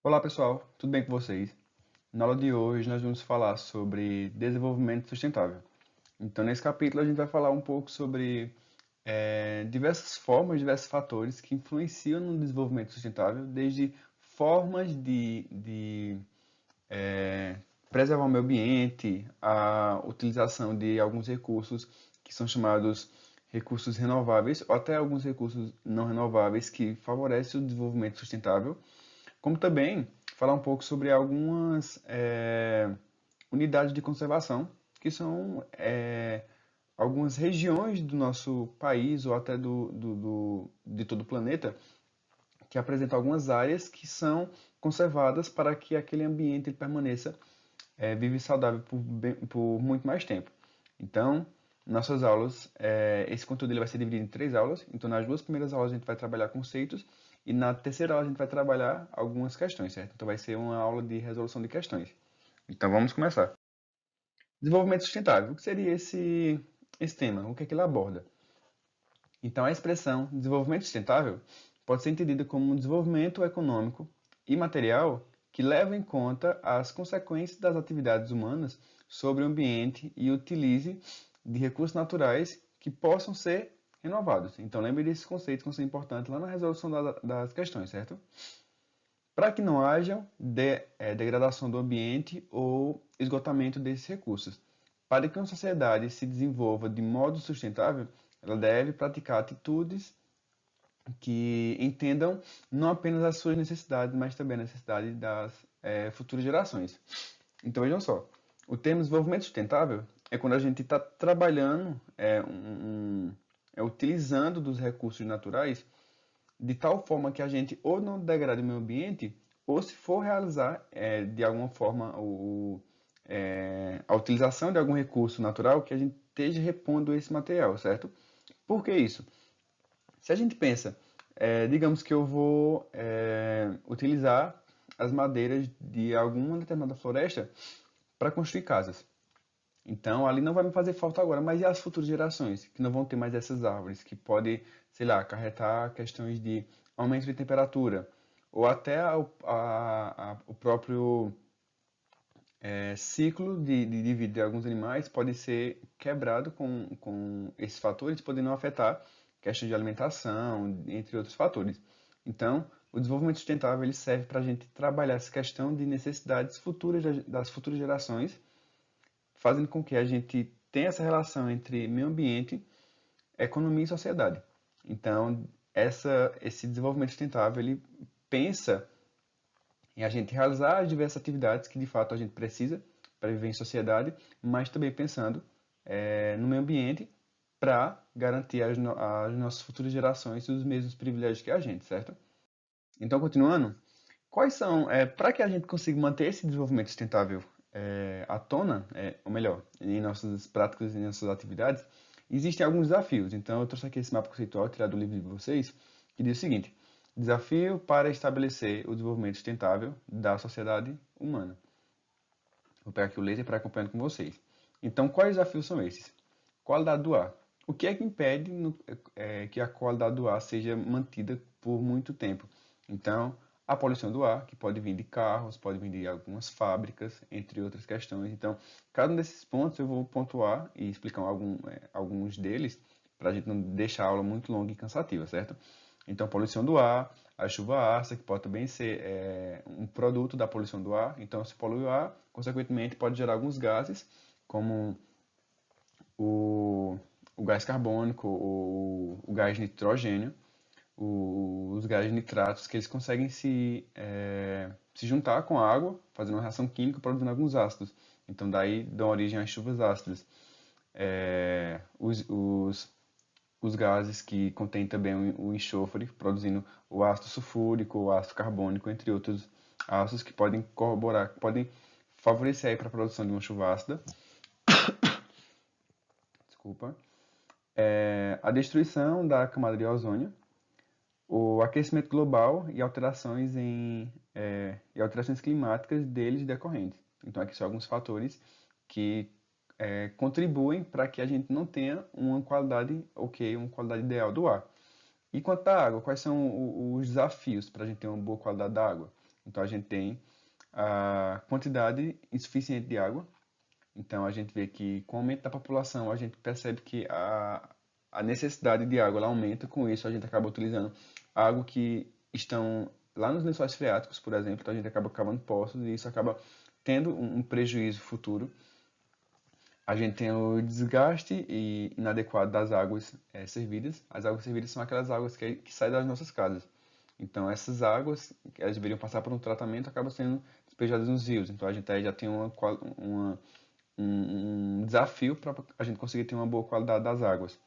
Olá pessoal, tudo bem com vocês? Na aula de hoje nós vamos falar sobre desenvolvimento sustentável. Então nesse capítulo a gente vai falar um pouco sobre diversas formas, diversos fatores que influenciam no desenvolvimento sustentável, desde formas de preservar o meio ambiente, a utilização de alguns recursos que são chamados recursos renováveis, ou até alguns recursos não renováveis que favorecem o desenvolvimento sustentável, como também falar um pouco sobre algumas unidades de conservação, que são algumas regiões do nosso país ou até de todo o planeta, que apresentam algumas áreas que são conservadas para que aquele ambiente ele permaneça vive saudável por muito mais tempo. Então, nossas aulas, esse conteúdo ele vai ser dividido em três aulas. Então, nas duas primeiras aulas a gente vai trabalhar conceitos e na terceira aula a gente vai trabalhar algumas questões, certo? Então, vai ser uma aula de resolução de questões. Então, vamos começar. Desenvolvimento sustentável. O que seria esse tema? O que é que ele aborda? Então, a expressão desenvolvimento sustentável pode ser entendida como um desenvolvimento econômico e material que leva em conta as consequências das atividades humanas sobre o ambiente e utilize de recursos naturais que possam ser renovados. Então, lembre desses conceitos que são importantes lá na resolução das questões, certo? Para que não haja degradação do ambiente ou esgotamento desses recursos. Para que uma sociedade se desenvolva de modo sustentável, ela deve praticar atitudes que entendam não apenas as suas necessidades, mas também a necessidade das futuras gerações. Então vejam só, o termo desenvolvimento sustentável é quando a gente está trabalhando, utilizando dos recursos naturais de tal forma que a gente ou não degrade o meio ambiente, ou se for realizar de alguma forma a utilização de algum recurso natural, que a gente esteja repondo esse material, certo? Por que isso? Se a gente pensa, digamos que eu vou utilizar as madeiras de alguma determinada floresta para construir casas. Então, ali não vai me fazer falta agora, mas e as futuras gerações, que não vão ter mais essas árvores, que podem, sei lá, acarretar questões de aumento de temperatura, ou até o próprio ciclo de vida de alguns animais pode ser quebrado com esses fatores, podendo afetar questões de alimentação, entre outros fatores. Então, o desenvolvimento sustentável ele serve para a gente trabalhar essa questão de necessidades futuras das futuras gerações, fazendo com que a gente tenha essa relação entre meio ambiente, economia e sociedade. Então, esse desenvolvimento sustentável ele pensa em a gente realizar as diversas atividades que de fato a gente precisa para viver em sociedade, mas também pensando no meio ambiente para garantir às nossas futuras gerações os mesmos privilégios que a gente, certo? Então, continuando, quais são, para que a gente consiga manter esse desenvolvimento sustentável à tona, ou melhor, em nossas práticas e nossas atividades, existem alguns desafios. Então, eu trouxe aqui esse mapa conceitual tirado do livro de vocês, que diz o seguinte: desafio para estabelecer o desenvolvimento sustentável da sociedade humana. Vou pegar aqui o laser para acompanhar com vocês. Então, quais desafios são esses? Qualidade do ar. O que é que impede que a qualidade do ar seja mantida por muito tempo? Então, a poluição do ar, que pode vir de carros, pode vir de algumas fábricas, entre outras questões. Então, cada um desses pontos eu vou pontuar e explicar alguns deles, para a gente não deixar a aula muito longa e cansativa, certo? Então, poluição do ar, a chuva ácida, que pode também ser um produto da poluição do ar. Então, se polui o ar, consequentemente, pode gerar alguns gases, como o, o gás carbônico, o gás nitrogênio, os gases nitratos, que eles conseguem se juntar com a água, fazendo uma reação química, produzindo alguns ácidos. Então, daí dão origem às chuvas ácidas. É, os gases que contêm também o enxofre, produzindo o ácido sulfúrico, o ácido carbônico, entre outros ácidos que podem corroborar, que podem favorecer para a produção de uma chuva ácida. Desculpa. A destruição da camada de ozônio, o aquecimento global e alterações climáticas deles decorrentes. Então, aqui são alguns fatores que contribuem para que a gente não tenha uma qualidade uma qualidade ideal do ar. E quanto à água, quais são os desafios para a gente ter uma boa qualidade da água? Então a gente tem a quantidade insuficiente de água. Então a gente vê que com o aumento da população a gente percebe que a necessidade de água ela aumenta. Com isso a gente acaba utilizando água que estão lá nos lençóis freáticos, por exemplo. Então a gente acaba cavando poços e isso acaba tendo um prejuízo futuro. A gente tem o desgaste inadequado das águas servidas. As águas servidas são aquelas águas que saem das nossas casas. Então, essas águas, elas deveriam passar por um tratamento, acabam sendo despejadas nos rios. Então, a gente aí já tem um desafio para a gente conseguir ter uma boa qualidade das águas.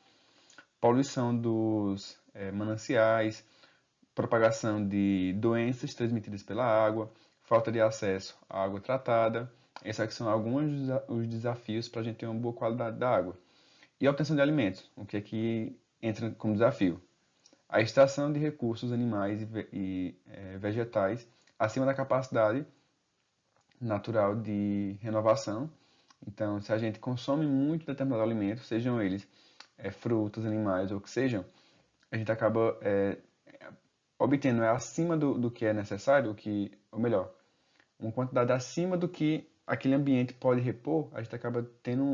Poluição dos mananciais, propagação de doenças transmitidas pela água, falta de acesso à água tratada. Esses aqui são alguns os desafios para a gente ter uma boa qualidade da água. E a obtenção de alimentos, o que é que entra como desafio? A extração de recursos animais e vegetais acima da capacidade natural de renovação. Então, se a gente consome muito determinado alimento, sejam eles frutas, animais ou o que sejam, a gente acaba obtendo acima do que é necessário, ou melhor, uma quantidade acima do que aquele ambiente pode repor, a gente acaba tendo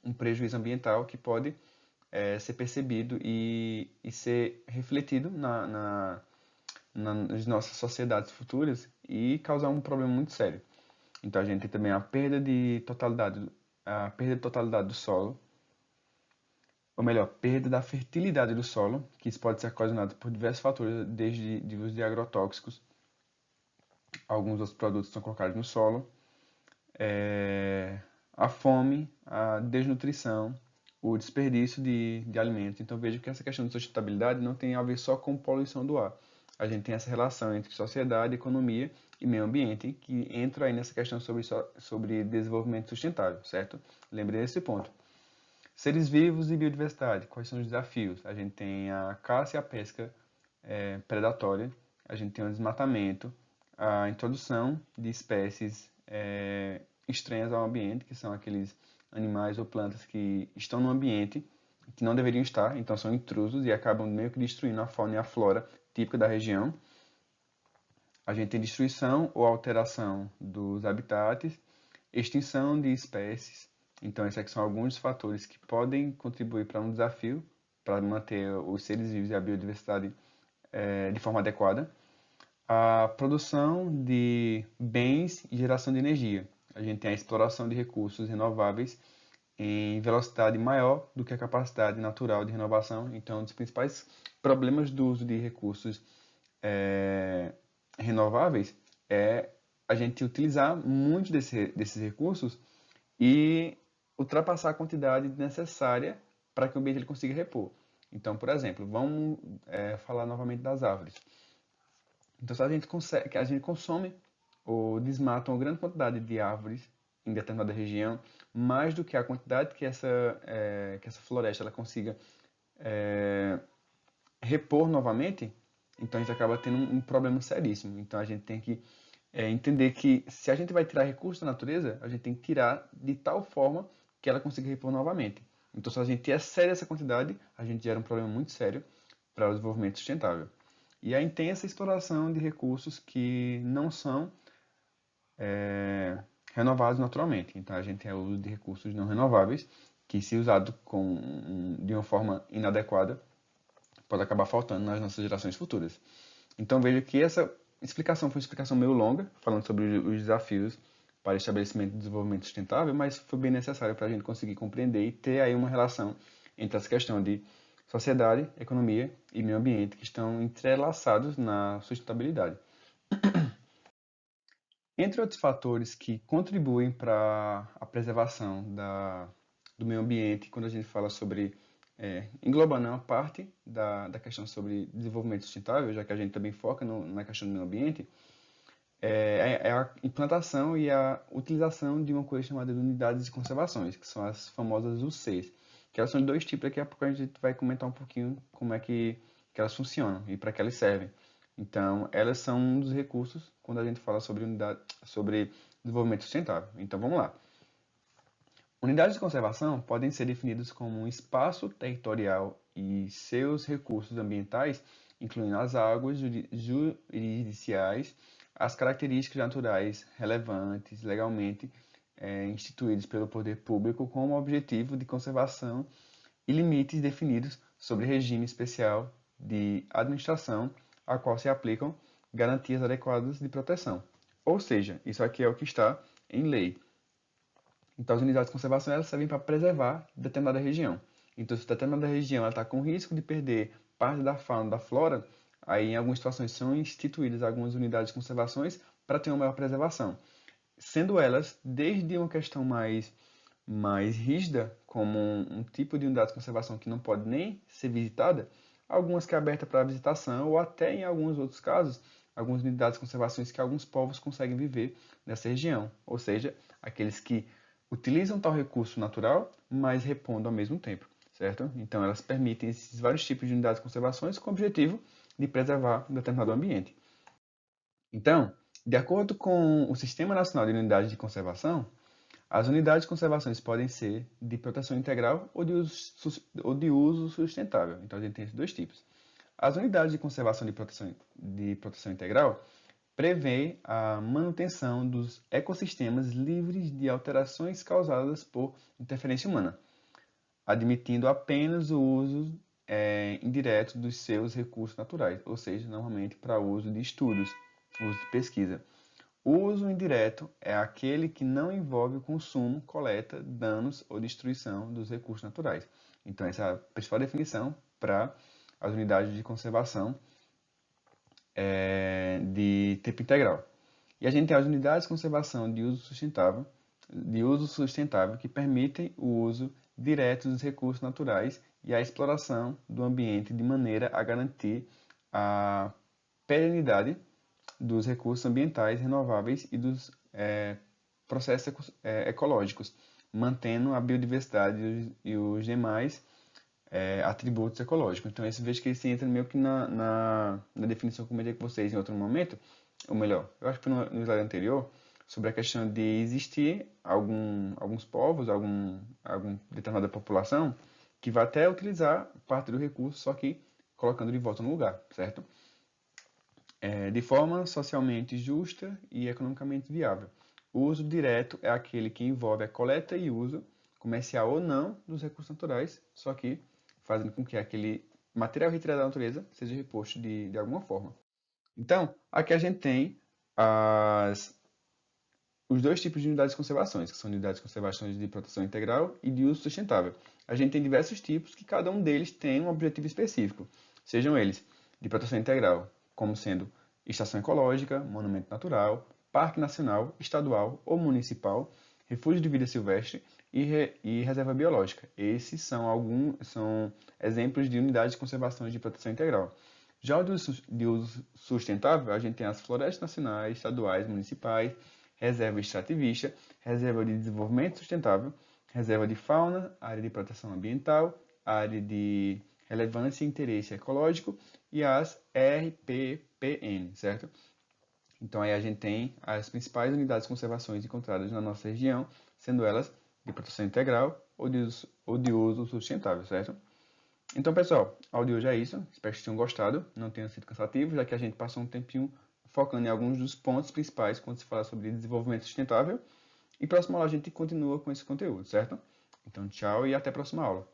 um prejuízo ambiental que pode ser percebido e ser refletido nas nossas sociedades futuras e causar um problema muito sério. Então a gente tem também a perda de totalidade do solo, ou melhor, perda da fertilidade do solo, que isso pode ser ocasionado por diversos fatores, desde o uso de agrotóxicos, alguns outros produtos são colocados no solo, a fome, a desnutrição, o desperdício de alimentos. Então veja que essa questão de sustentabilidade não tem a ver só com poluição do ar. A gente tem essa relação entre sociedade, economia e meio ambiente, que entra aí nessa questão sobre desenvolvimento sustentável, certo? Lembre desse ponto. Seres vivos e biodiversidade, quais são os desafios? A gente tem a caça e a pesca predatória, a gente tem o desmatamento, a introdução de espécies estranhas ao ambiente, que são aqueles animais ou plantas que estão no ambiente que não deveriam estar, então são intrusos e acabam meio que destruindo a fauna e a flora típica da região. A gente tem destruição ou alteração dos habitats, extinção de espécies. Então, esses aqui são alguns fatores que podem contribuir para um desafio para manter os seres vivos e a biodiversidade de forma adequada. A produção de bens e geração de energia. A gente tem a exploração de recursos renováveis em velocidade maior do que a capacidade natural de renovação. Então, um dos principais problemas do uso de recursos renováveis é a gente utilizar muito desses recursos e ultrapassar a quantidade necessária para que o ambiente ele consiga repor. Então, por exemplo, vamos falar novamente das árvores. Então, se a gente consome ou desmata uma grande quantidade de árvores em determinada região, mais do que a quantidade que essa floresta ela consiga repor novamente, então a gente acaba tendo um problema seríssimo. Então a gente tem que entender que se a gente vai tirar recursos da natureza, a gente tem que tirar de tal forma que ela consiga repor novamente. Então se a gente excede essa quantidade, a gente gera um problema muito sério para o desenvolvimento sustentável. E a intensa exploração de recursos que não são renovados naturalmente. Então a gente tem o uso de recursos não renováveis, que se usado de uma forma inadequada, pode acabar faltando nas nossas gerações futuras. Então veja que essa explicação foi uma explicação meio longa, falando sobre os desafios para o estabelecimento do desenvolvimento sustentável, mas foi bem necessário para a gente conseguir compreender e ter aí uma relação entre essa questão de sociedade, economia e meio ambiente que estão entrelaçados na sustentabilidade. Entre outros fatores que contribuem para a preservação do meio ambiente, quando a gente fala sobre, englobando uma parte da questão sobre desenvolvimento sustentável, já que a gente também foca na questão do meio ambiente, é a implantação e a utilização de uma coisa chamada de unidades de conservações, que são as famosas UCs, que elas são de dois tipos, daqui a pouco a gente vai comentar um pouquinho como é que elas funcionam e para que elas servem. Então, elas são um dos recursos quando a gente fala sobre desenvolvimento sustentável. Então, vamos lá. Unidades de conservação podem ser definidas como um espaço territorial e seus recursos ambientais, incluindo as águas jurisdicionais, as características naturais relevantes legalmente instituídas pelo poder público com o objetivo de conservação e limites definidos sobre regime especial de administração a qual se aplicam garantias adequadas de proteção. Ou seja, isso aqui é o que está em lei. Então, as unidades de conservação elas servem para preservar determinada região. Então, se determinada região está com risco de perder parte da fauna, da flora, aí em algumas situações são instituídas algumas unidades de conservações para ter uma maior preservação. Sendo elas desde uma questão mais rígida, como um tipo de unidade de conservação que não pode nem ser visitada, algumas que é aberta para visitação, ou até em alguns outros casos, algumas unidades de conservação que alguns povos conseguem viver nessa região, ou seja, aqueles que utilizam tal recurso natural, mas repondo ao mesmo tempo, certo? Então elas permitem esses vários tipos de unidades de conservação com o objetivo de preservar um determinado ambiente. Então, de acordo com o Sistema Nacional de Unidades de Conservação, as unidades de conservação podem ser de proteção integral ou de uso sustentável. Então, a gente tem esses dois tipos. As unidades de conservação de proteção integral prevê a manutenção dos ecossistemas livres de alterações causadas por interferência humana, admitindo apenas o uso indireto dos seus recursos naturais, ou seja, normalmente para uso de estudos, uso de pesquisa. O uso indireto é aquele que não envolve o consumo, coleta, danos ou destruição dos recursos naturais. Então, essa é a principal definição para as unidades de conservação de tempo integral. E a gente tem as unidades de conservação de uso sustentável que permitem o uso direto dos recursos naturais e a exploração do ambiente de maneira a garantir a perenidade dos recursos ambientais renováveis e dos processos ecológicos, mantendo a biodiversidade e os demais atributos ecológicos. Então, esse vejo que esse entra meio que na definição que eu comentei com vocês em outro momento, ou melhor, eu acho que foi no slide anterior, sobre a questão de existir alguns povos, alguma determinada população, que vai até utilizar parte do recurso, só que colocando de volta no lugar, certo? De forma socialmente justa e economicamente viável. O uso direto é aquele que envolve a coleta e uso, comercial ou não, dos recursos naturais, só que fazendo com que aquele material retirado da natureza seja reposto de alguma forma. Então, aqui a gente tem os dois tipos de unidades de conservação, que são unidades de conservação de proteção integral e de uso sustentável. A gente tem diversos tipos que cada um deles tem um objetivo específico, sejam eles de proteção integral, como sendo estação ecológica, monumento natural, parque nacional, estadual ou municipal, refúgio de vida silvestre e reserva biológica. Esses são exemplos de unidades de conservação de proteção integral. Já o de uso sustentável, a gente tem as florestas nacionais, estaduais, municipais, reserva extrativista, reserva de desenvolvimento sustentável, reserva de fauna, área de proteção ambiental, área de relevância e interesse ecológico e as RPPN, certo? Então aí a gente tem as principais unidades de conservação encontradas na nossa região, sendo elas de proteção integral ou de uso sustentável, certo? Então, pessoal, o áudio de hoje é isso. Espero que vocês tenham gostado, não tenha sido cansativo, já que a gente passou um tempinho focando em alguns dos pontos principais quando se fala sobre desenvolvimento sustentável. E próxima aula a gente continua com esse conteúdo, certo? Então, tchau e até a próxima aula.